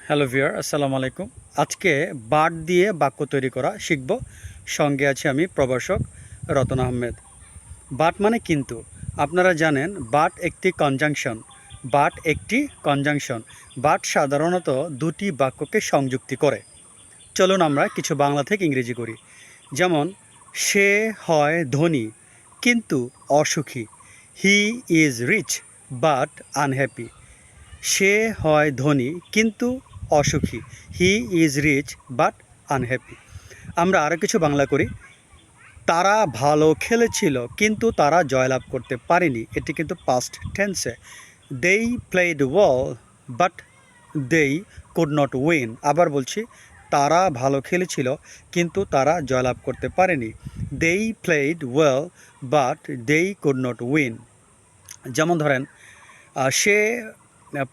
Hello viewer, আসসালামু আলাইকুম। আজকে বাট দিয়ে বাক্য তৈরি করা শিখব। সঙ্গে আছি আমি প্রভাষক রতন আহমেদ। বাট মানে কিন্তু। আপনারা জানেন বাট একটি কনজাংশন। বাট সাধারণত দুটি বাক্যকে সংযুক্তি করে। চলুন আমরা কিছু বাংলা থেকে ইংরেজি করি। যেমন, সে হয় ধনী কিন্তু অসুখী। He is rich but unhappy. সে হয় ধনী কিন্তু অসুখী। He is rich but unhappy. আমরা আরও কিছু বাংলা করি। তারা ভালো খেলেছিল কিন্তু তারা জয়লাভ করতে পারেনি। এটি কিন্তু পাস্ট টেন্সে। দেই played well but they could not win. আবার বলছি, তারা ভালো খেলেছিল কিন্তু তারা জয়লাভ করতে পারেনি। They played well but they could not win. যেমন ধরেন, সে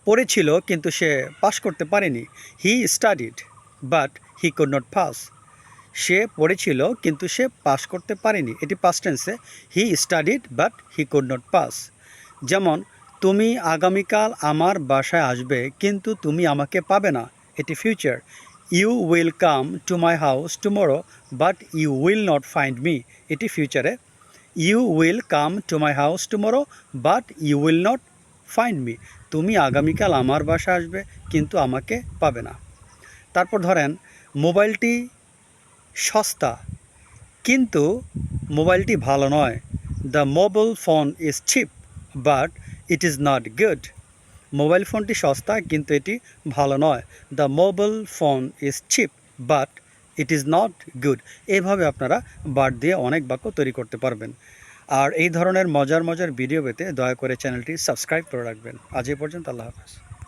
পড়েছিল কিন্তু সে পাস করতে পারেনি। He studied but he could not pass. সে পড়েছিল কিন্তু সে পাস করতে পারেনি। এটি পাস্ট টেন্সে। He studied but he could not pass. যেমন, তুমি আগামীকাল আমার বাসায় আসবে কিন্তু তুমি আমাকে পাবে না। এটি future. You will come to my house tomorrow but you will not find me. এটি ফিউচারে। You will come to my house tomorrow but you will not find me. তুমি আগামীকাল আমার বাসায় আসবে কিন্তু আমাকে পাবে না। তারপর ধরেন, মোবাইলটি সস্তা কিন্তু মোবাইলটি ভালো নয়। The mobile phone is chip but it is not good. Mobile ফোনটি সস্তা কিন্তু এটি ভালো নয়। The mobile phone is chip but it is not good. এইভাবে আপনারা বাট দিয়ে অনেক বাক্য তৈরি করতে পারবেন। আর এই ধরনের মজার ভিডিও পেতে দয়া করে চ্যানেলটি সাবস্ক্রাইব করে রাখবেন। আজ এই পর্যন্ত, আল্লাহ হাফেজ।